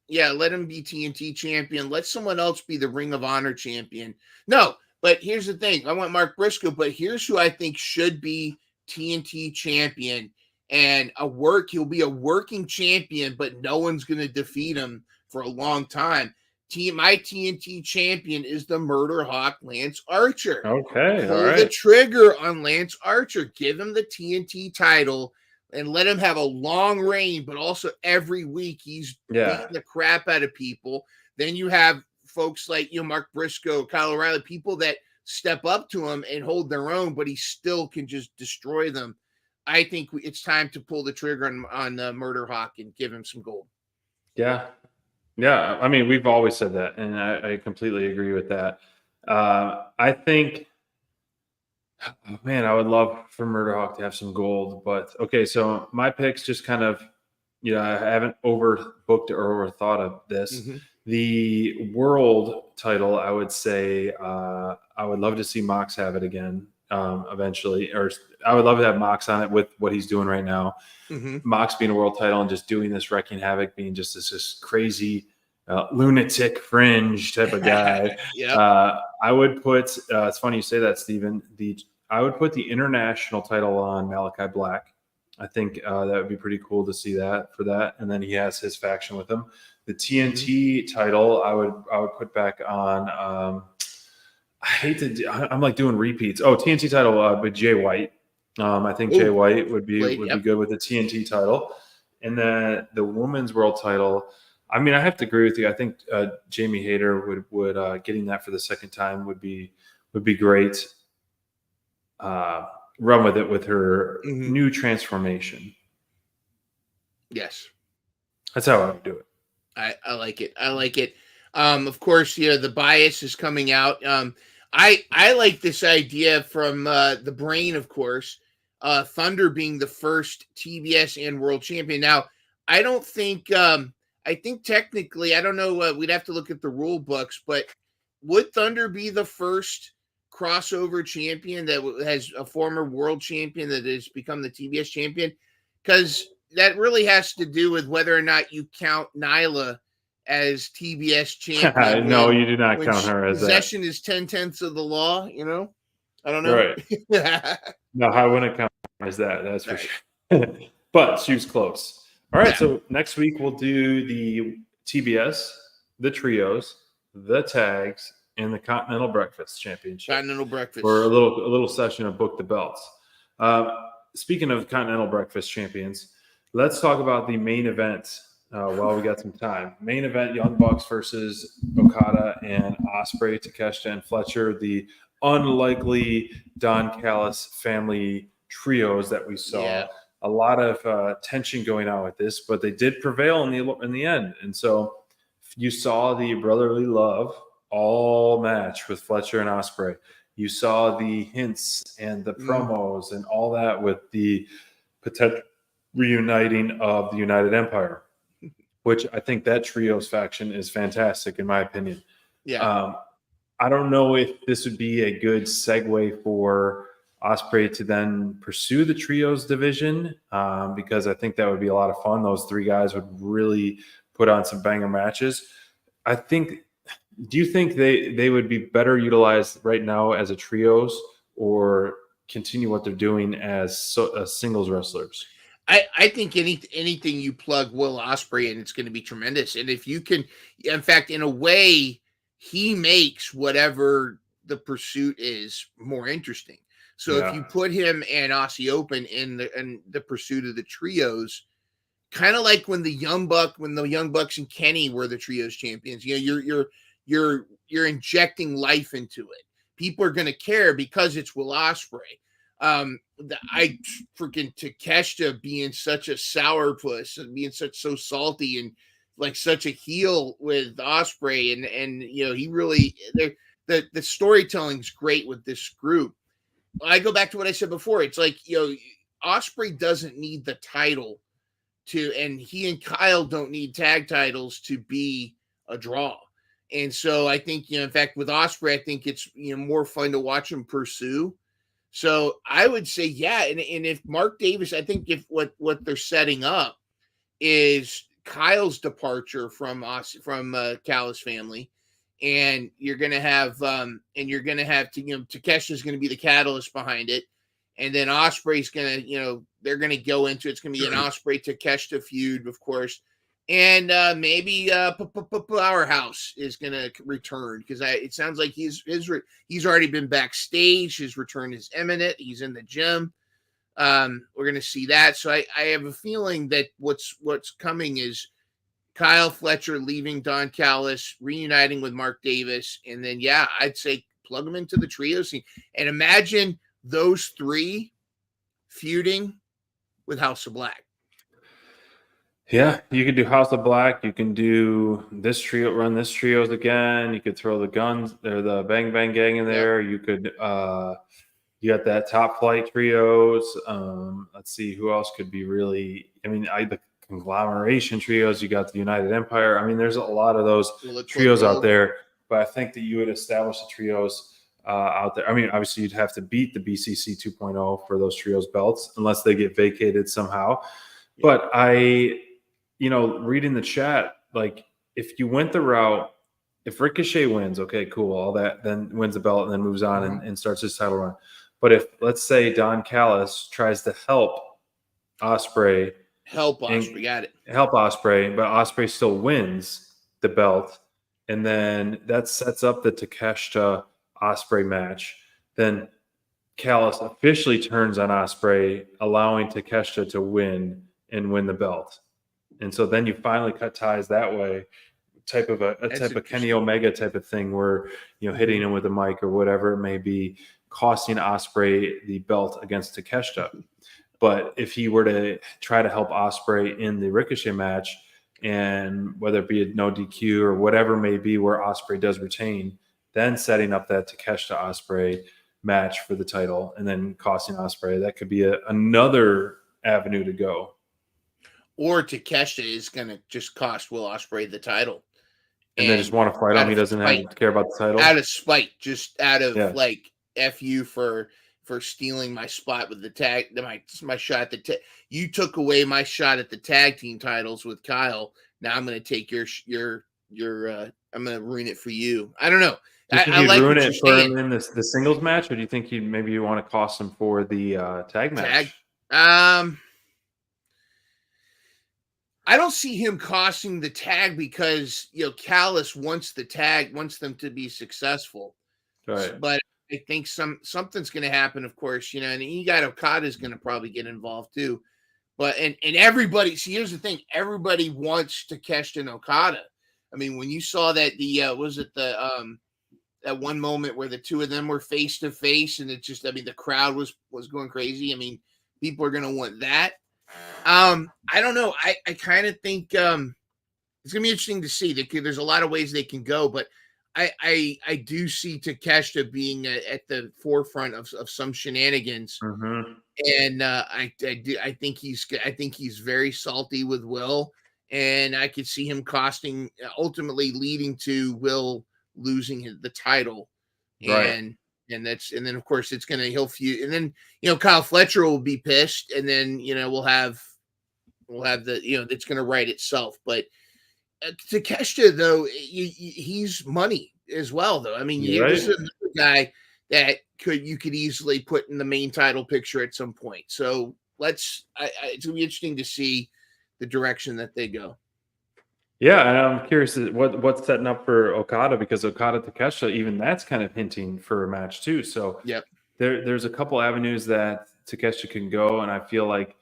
Yeah, let him be TNT champion. Let someone else be the Ring of Honor champion. No, but here's the thing. I want Mark Briscoe, but here's who I think should be TNT champion. And he'll be a working champion, but no one's going to defeat him for a long time. My TNT champion is the Murder Hawk Lance Archer. Okay, Pull the trigger on Lance Archer. Give him the TNT title and let him have a long reign, but also every week he's beating the crap out of people. Then you have folks like Mark Briscoe, Kyle O'Reilly, people that step up to him and hold their own, but he still can just destroy them. I think it's time to pull the trigger on Murder Hawk and give him some gold. Yeah. Yeah. I mean, we've always said that, and I completely agree with that. I think, man, I would love for Murder Hawk to have some gold, but okay. So my picks just kind of, I haven't overbooked or overthought of this. Mm-hmm. The world title, I would say, I would love to see Mox have it again. Eventually, or I would love to have Mox on it with what he's doing right now. Mm-hmm. Mox being a world title and just doing this, wrecking havoc, being just this crazy lunatic fringe type of guy. I would put. It's funny you say that, Steven. I would put the international title on Malachi Black. I think that would be pretty cool to see that for that, and then he has his faction with him. The TNT title, I would put back on. I hate to. I'm like doing repeats. Oh, TNT title with Jay White. I think Jay White would be good with the TNT title, and then the women's world title. I mean, I have to agree with you. I think Jamie Hayter would getting that for the second time would be great. Run with it with her new transformation. Yes, that's how I would do it. I like it. I like it. Of course, the bias is coming out. I like this idea from the Brain, of course. Thunder being the first TBS and world champion. Now, I don't think. I think technically, I don't know. We'd have to look at the rule books, but would Thunder be the first crossover champion that has a former world champion that has become the TBS champion? Because that really has to do with whether or not you count Nyla as TBS champion. No, you do not count her as that. Possession is 10/10 of the law, I don't know. Right. No, I wouldn't count her as that. That's for sure. But she was close. All right. So next week we'll do the TBS, the trios, the tags, and the Continental Breakfast Championship. Continental Breakfast. For a little session of Book the Belts. Speaking of Continental Breakfast Champions, let's talk about the main event. While we got some time. Main event, Young Bucks versus Okada and Ospreay, Takeshita, and Fletcher, the unlikely Don Callis family trios that we saw. Yeah. A lot of tension going on with this, but they did prevail in the end. And so you saw the brotherly love all match with Fletcher and Ospreay. You saw the hints and the promos and all that with the potential reuniting of the United Empire, which I think that trios faction is fantastic, in my opinion. Yeah. I don't know if this would be a good segue for Ospreay to then pursue the trios division, because I think that would be a lot of fun. Those three guys would really put on some banger matches. Do you think they would be better utilized right now as a trios, or continue what they're doing as singles wrestlers? I think anything you plug Will Ospreay in, it's going to be tremendous. And if you can, in fact, in a way, he makes whatever the pursuit is more interesting. So if you put him and Aussie Open in the pursuit of the trios, kind of like when the Young Bucks and Kenny were the trios champions, you're injecting life into it. people are going to care because it's Will Ospreay. I freaking Takeshita being such a sourpuss and being so salty and like such a heel with Ospreay, and he really the storytelling's great with this group. I go back to what I said before. It's like Ospreay doesn't need the title and he and Kyle don't need tag titles to be a draw. And so I think, in fact, with Ospreay, I think it's more fun to watch him pursue. So I would say, yeah. And if Mark Davis, I think if what they're setting up is Kyle's departure from Callis family, and you're gonna have Takesha's gonna be the catalyst behind it, and then Ospreay's gonna, they're gonna go into it's gonna be an Ospreay Takeshita feud, of course. And maybe Powerhouse is going to return because it sounds like he's already been backstage. His return is imminent. He's in the gym. We're going to see that. So I have a feeling that what's coming is Kyle Fletcher leaving Don Callis, reuniting with Mark Davis, and then I'd say plug them into the trio scene and imagine those three feuding with House of Black. Yeah, you could do House of Black. You can do this trio, run this trios again. You could throw the Guns or the Bang Bang Gang in there. Yep. You could, you got that Top Flight trios. Let's see who else could be really. I mean, the conglomeration trios. You got the United Empire. I mean, there's a lot of those trios out there. But I think that you would establish the trios out there. I mean, obviously, you'd have to beat the BCC 2.0 for those trios belts, unless they get vacated somehow. Yeah. But reading the chat, like if you went the route, if Ricochet wins, okay, cool, all that, then wins the belt and then moves on and starts his title run. But if, let's say, Don Callis tries to help Ospreay, got it. Help Ospreay, but Ospreay still wins the belt, and then that sets up the Takeshita Ospreay match. Then Callis officially turns on Ospreay, allowing Takeshita to win and win the belt. And so then you finally cut ties that way, type of Kenny Omega type of thing where, hitting him with a mic or whatever it may be, costing Ospreay the belt against Takeshita. But if he were to try to help Ospreay in the Ricochet match, and whether it be a no DQ or whatever may be where Ospreay does retain, then setting up that Takeshita Ospreay match for the title and then costing Ospreay, that could be another avenue to go. Or Takeshita is going to just cost Will Ospreay the title. And then just want to fight him. He doesn't have to care about the title. Out of spite, just out of F you for stealing my spot with the tag, my shot at the tag. You took away my shot at the tag team titles with Kyle. Now I'm going to take your I'm going to ruin it for you. I don't know. I like ruin it for him in the singles match, or do you think maybe you want to cost him for the tag match? I don't see him costing the tag because Callis wants them to be successful. Right. But I think something's going to happen, of course, and you got Okada's going to probably get involved too. But and everybody, see, here's the thing: everybody wants Takeshita and Okada. I mean, when you saw that that one moment where the two of them were face to face, and it just, the crowd was going crazy. I mean, people are going to want that. I don't know. I kind of think it's gonna be interesting to see. There's a lot of ways they can go, but I do see Takeshita being at the forefront of some shenanigans, and I think he's very salty with Will, and I could see him ultimately leading to Will losing the title, right. And then of course he'll feud, and then Kyle Fletcher will be pissed, and then we'll have the it's going to write itself. But Takeshita, though, he's money as well, though. I mean, this is another guy that you could easily put in the main title picture at some point. So it's gonna be interesting to see the direction that they go. Yeah, and I'm curious what's setting up for Okada, because Okada Takeshita, even that's kind of hinting for a match too. So there's a couple avenues that Takeshita can go, and I feel like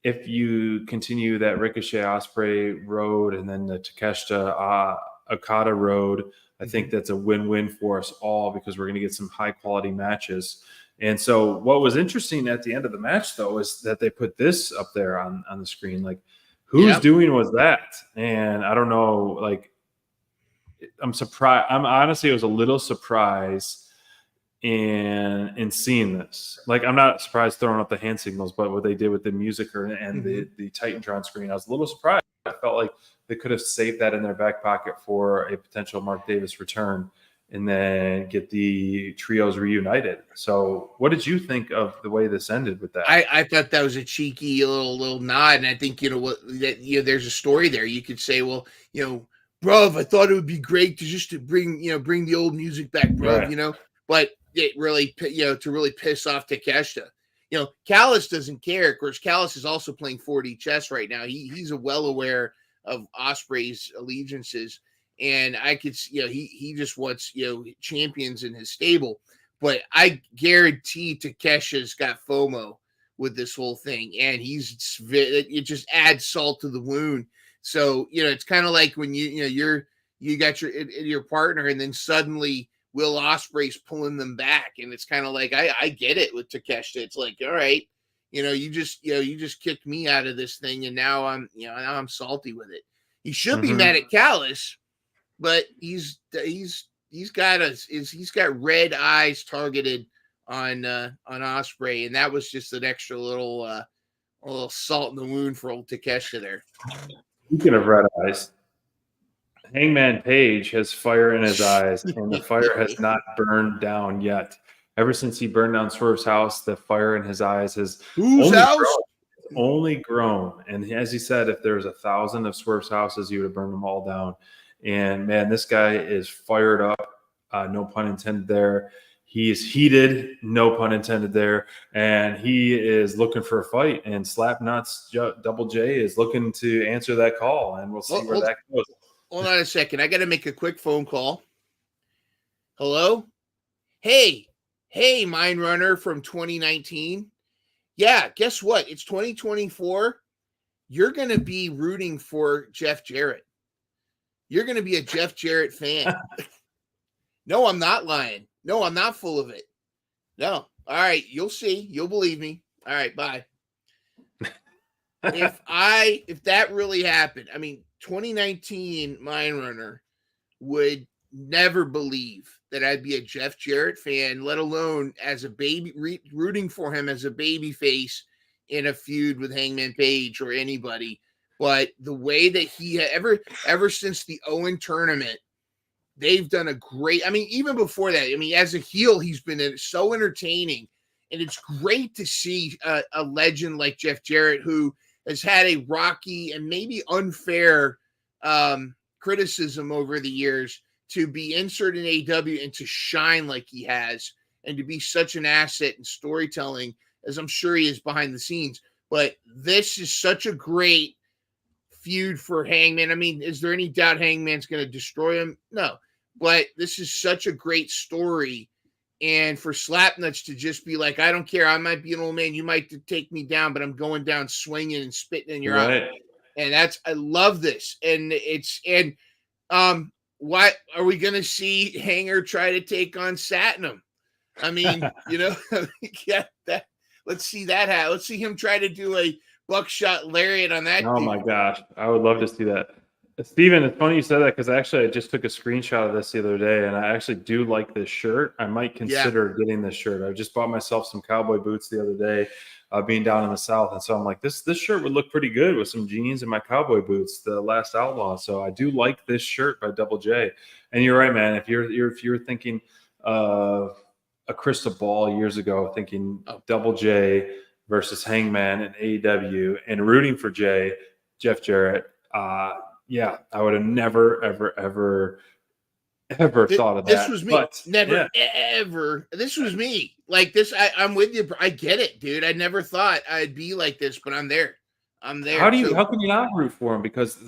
if you continue that Ricochet Ospreay road and then the Takeshita Okada road, I think that's a win-win for us all because we're going to get some high-quality matches. And so what was interesting at the end of the match, though, is that they put this up there on the screen. Like, whose doing was that? And I don't know, like, I'm surprised. I'm honestly, I was a little surprised in seeing this. Like, I'm not surprised throwing up the hand signals, but what they did with the music and the Titantron screen, I was a little surprised. I felt like they could have saved that in their back pocket for a potential Mark Davis return and then get the trios reunited. So what did you think of the way this ended with that? I thought that was a cheeky little nod. And I think, there's a story there. You could say, well, bruv, I thought it would be great to bring the old music back, bruv, Right. but it really, to really piss off Takeshita. Callis doesn't care. Of course, Callis is also playing 4D chess right now. He's well aware of Ospreay's allegiances, and I could, he just wants, champions in his stable. But I guarantee Takesha's got FOMO with this whole thing, and it just adds salt to the wound. So it's kind of like when you got your partner, and then suddenly Will Ospreay's pulling them back, and it's kind of like I get it with Takeshita. It's like, all right, you just kicked me out of this thing, and now I'm salty with it. He should be mad at Callis, but he's got red eyes targeted on Ospreay, and that was just an extra little salt in the wound for old Takeshita there. Speaking of red eyes, Hangman Page has fire in his eyes, and the fire has not burned down yet. Ever since he burned down Swerve's house, the fire in his eyes has only grown. And as he said, if there was 1,000 of Swerve's houses, he would have burned them all down. And man, this guy is fired up. No pun intended there. He is heated, no pun intended there, and he is looking for a fight. And Slapnuts Double J is looking to answer that call, and we'll see where that goes. Hold on a second. I got to make a quick phone call. Hello? Hey, Mind Runner from 2019. Yeah, guess what? It's 2024. You're going to be rooting for Jeff Jarrett. You're going to be a Jeff Jarrett fan. No, I'm not lying. No, I'm not full of it. No. All right. You'll see. You'll believe me. All right. Bye. If that really happened, 2019 Mind Runner would never believe that I'd be a Jeff Jarrett fan, let alone as a baby, rooting for him as a baby face in a feud with Hangman Page or anybody. But the way that he ever since the Owen tournament, they've done a great, even before that, as a heel, he's been so entertaining. And it's great to see a legend like Jeff Jarrett, who has had a rocky and maybe unfair criticism over the years, to be inserted in AEW and to shine like he has, and to be such an asset in storytelling, as I'm sure he is behind the scenes. But this is such a great feud for Hangman. Is there any doubt Hangman's going to destroy him? No. But this is such a great story. And for Slapnuts to just be like, I don't care. I might be an old man. You might take me down, but I'm going down swinging and spitting in your eye. And I love this. And what are we going to see Hanger try to take on Satnam? Yeah, let's see that happen. Let's see him try to do a buckshot lariat on that. Oh my gosh. I would love to see that. Steven, it's funny you said that, because actually I just took a screenshot of this the other day, and I actually do like this shirt. I might consider getting this shirt. I just bought myself some cowboy boots the other day, being down in the South, and so I'm like, this shirt would look pretty good with some jeans and my cowboy boots, the Last Outlaw. So I do like this shirt by Double J. And you're right, man. If you're thinking of a crystal ball years ago, thinking Double J versus Hangman and AEW and rooting for Jeff Jarrett, yeah, I would have never, ever thought of that. This was me. Ever. This was me. Like this, I'm with you. I get it, dude. I never thought I'd be like this, but I'm there. I'm there. How can you not root for him? Because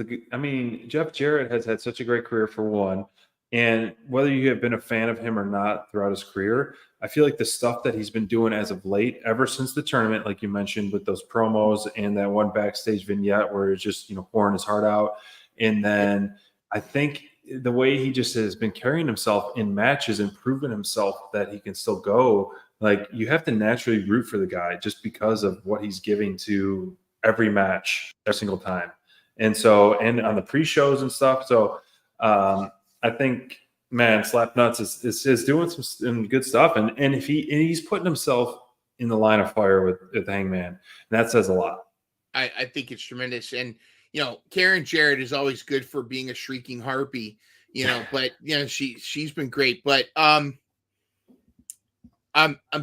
Jeff Jarrett has had such a great career, for one, and whether you have been a fan of him or not throughout his career, I feel like the stuff that he's been doing as of late, ever since the tournament, like you mentioned, with those promos and that one backstage vignette where he's just pouring his heart out. And then I think the way he just has been carrying himself in matches and proven himself that he can still go, like you have to naturally root for the guy just because of what he's giving to every match, every single time. And so, and on the pre-shows and stuff. So I think, man, Slapnuts is doing some good stuff. And if he's putting himself in the line of fire with Hangman, and that says a lot. I think it's tremendous. And, Karen Jarrett is always good for being a shrieking harpy, but she's been great. But I'm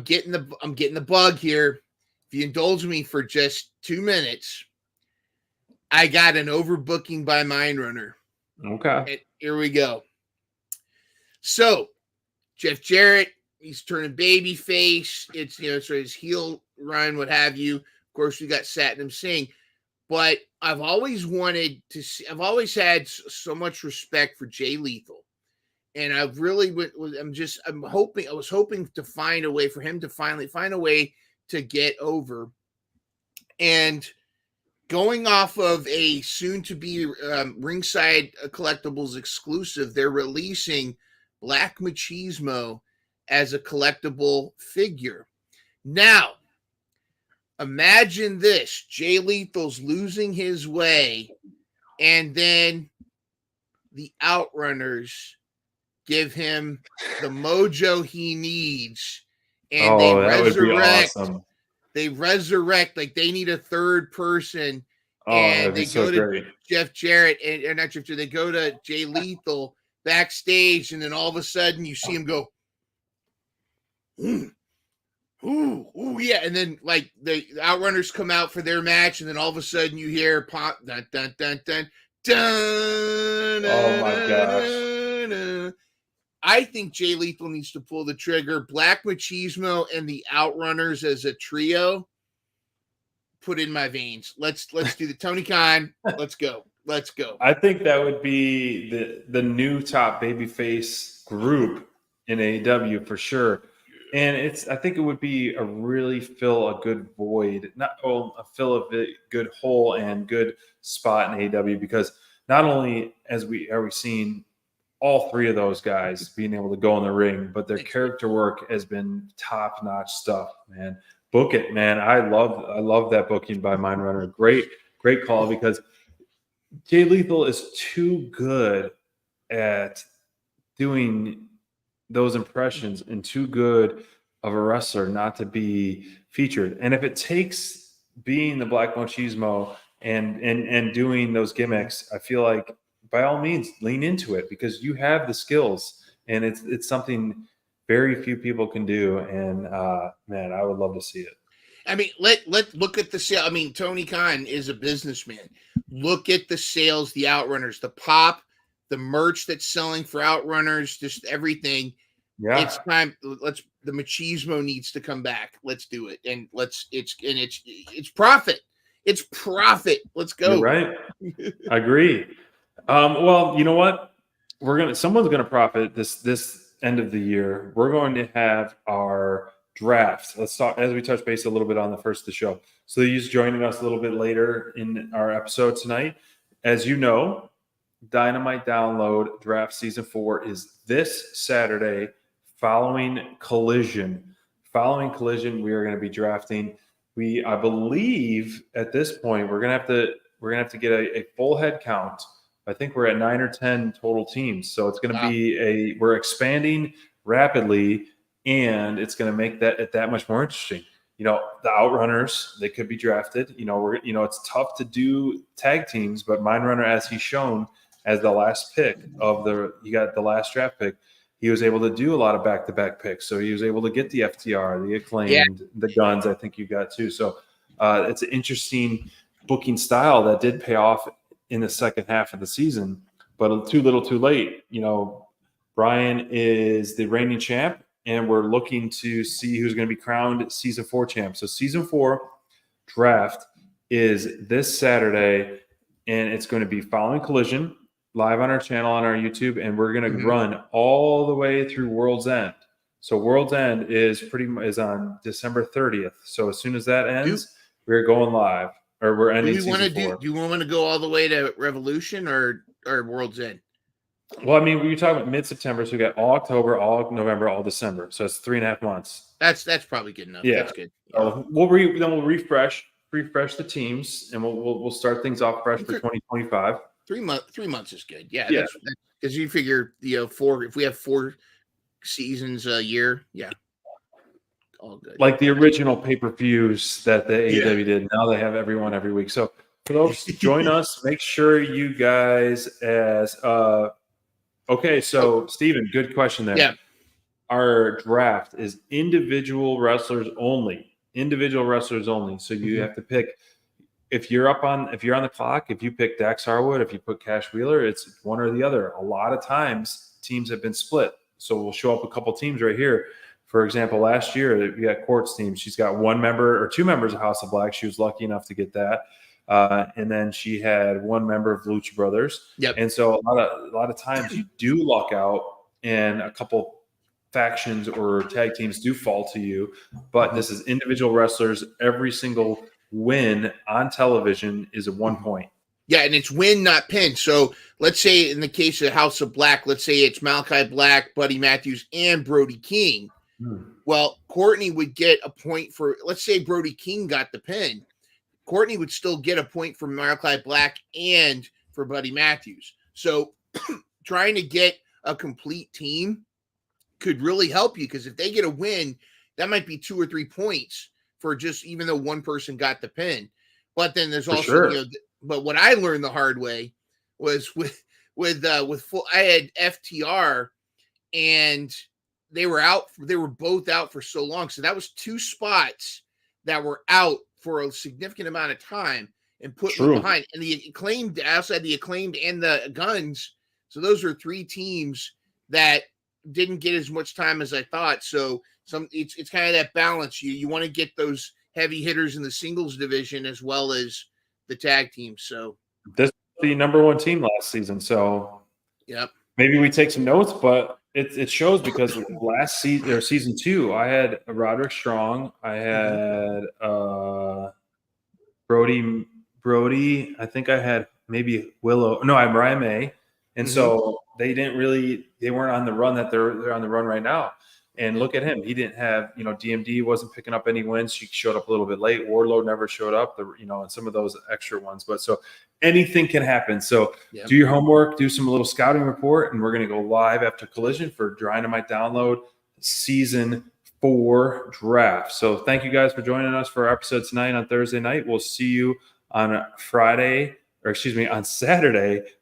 getting the bug here. If you indulge me for just 2 minutes, I got an overbooking by Mindrunner. Okay. And here we go. So Jeff Jarrett, he's turning babyface. It's sort of his heel run, what have you. Of course, we got Satnam Singh. But I've always wanted to see, I've always had so much respect for Jay Lethal. And I was hoping to find a way for him to finally find a way to get over. And going off of a soon to be Ringside Collectibles exclusive, they're releasing Black Machismo as a collectible figure. Now, imagine this: Jay Lethal's losing his way, and then the Outrunners give him the mojo he needs, and they resurrect. Awesome. They resurrect, like they need a third person, and they go to Jeff Jarrett, and not Jeff Jarrett. They go to Jay Lethal backstage, and then all of a sudden you see him go, ooh, yeah. And then like the Outrunners come out for their match, and then all of a sudden you hear pop, dun, dun, dun, dun, dun. Oh my gosh. I think Jay Lethal needs to pull the trigger. Black Machismo and the Outrunners as a trio. Put in my veins. Let's do the Tony Khan. Let's go. I think that would be the new top babyface group in AEW for sure. And I think it would be a really fill a good void, fill a good hole and good spot in AEW, because not only are we seeing all three of those guys being able to go in the ring, but their character work has been top-notch stuff, man. Book it, man. I love that booking by Mindrunner. Great call, because Jay Lethal is too good at doing those impressions and too good of a wrestler not to be featured. And if it takes being the Black Machismo and doing those gimmicks, I feel like by all means lean into it, because you have the skills, and it's something very few people can do. And man, I would love to see it. I mean, let's look at the sale. I mean, Tony Khan is a businessman. Look at the sales, the Outrunners, the pop, the merch that's selling for Outrunners, just everything. Yeah, it's time. The Machismo needs to come back. Let's do it, and it's profit. It's profit. Let's go. You're right. I agree. Well, you know what? Someone's gonna profit this end of the year. We're going to have our draft. Let's talk as we touch base a little bit on the first of the show. So he's joining us a little bit later in our episode tonight. As you know, Dynamite Download Draft Season 4 is this Saturday following Collision. Following Collision, we are going to be drafting. I believe at this point we're going to have to get a full head count. I think we're at 9 or 10 total teams. So it's going to be we're expanding rapidly, and it's going to make that much more interesting. The Outrunners, they could be drafted. It's tough to do tag teams, but Mindrunner, as he's shown as the last pick he got the last draft pick, he was able to do a lot of back-to-back picks. So he was able to get the FTR, the Acclaimed, the Guns, I think you got too. So it's an interesting booking style that did pay off in the second half of the season, but too little too late. Brian is the reigning champ, and we're looking to see who's going to be crowned Season 4 champ. So Season 4 draft is this Saturday, and it's going to be following Collision, live on our channel on our YouTube, and we're going to run all the way through World's End. So World's End is on December 30th. So as soon as that ends, we're going live, or we're ending season 4. Do you want to go all the way to Revolution or World's End? Well, I mean, we were talking about mid-September, so we got all October, all November, all December. So it's 3.5 months. That's probably good enough. Yeah. That's good. So we'll refresh the teams, and we'll start things off fresh for 2025. 3 months is good. Yeah, Yeah. that's because you figure if we have 4 seasons a year, yeah, all good. Like the original pay-per-views that the AEW did. Now they have everyone every week. So for those join us, make sure you guys okay, so Steven, good question there. Yeah. Our draft is individual wrestlers only. Individual wrestlers only. So you have to pick if you're on the clock, if you pick Dax Harwood, if you put Cash Wheeler, it's one or the other. A lot of times teams have been split. So we'll show up a couple teams right here. For example, last year we got Court's team. She's got 1 member or 2 members of House of Black. She was lucky enough to get that. And then she had 1 member of Lucha Brothers. Yep. And so a lot of times you do luck out, and a couple factions or tag teams do fall to you. But this is individual wrestlers. Every single win on television is a 1 point. Yeah, and it's win, not pin. So let's say in the case of House of Black, let's say it's Malachi Black, Buddy Matthews, and Brody King. Well, Courtney would get a point for, let's say Brody King got the pin. Courtney would still get a point for Malachi Black and for Buddy Matthews. So trying to get a complete team could really help you, because if they get a win, that might be 2 or 3 points for just, even though one person got the pin. But then there's also, but what I learned the hard way was with full, I had FTR, and they were both out for so long. So that was 2 spots that were out for a significant amount of time and put me behind. And the Acclaimed, outside the Acclaimed and the Guns. So those are 3 teams that didn't get as much time as I thought. So it's kind of that balance. You want to get those heavy hitters in the singles division as well as the tag team. So this was the number 1 team last season. So yep. Maybe we take some notes, but it shows, because last season or season 2, I had Roderick Strong, I had Brody. I think I had maybe Willow. No, I'm Mariah May, and so they weren't on the run that they're on the run right now. And look at him. He didn't have, DMD wasn't picking up any wins. She showed up a little bit late. Warlord never showed up, and some of those extra ones. But so anything can happen. So do your homework, do some little scouting report, and we're going to go live after Collision for Dynamite Download Season 4 draft. So thank you guys for joining us for our episode tonight on Thursday night. We'll see you on Saturday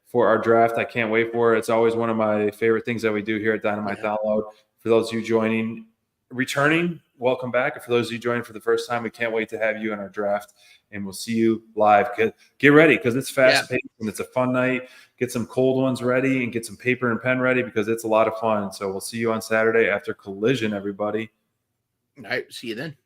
for our draft. I can't wait for it. It's always one of my favorite things that we do here at Dynamite Download. For those of you returning, welcome back. And for those of you joining for the first time, we can't wait to have you in our draft, and we'll see you live. Get ready, because it's fast-paced and it's a fun night. Get some cold ones ready and get some paper and pen ready, because it's a lot of fun. So we'll see you on Saturday after Collision, everybody. All right. See you then.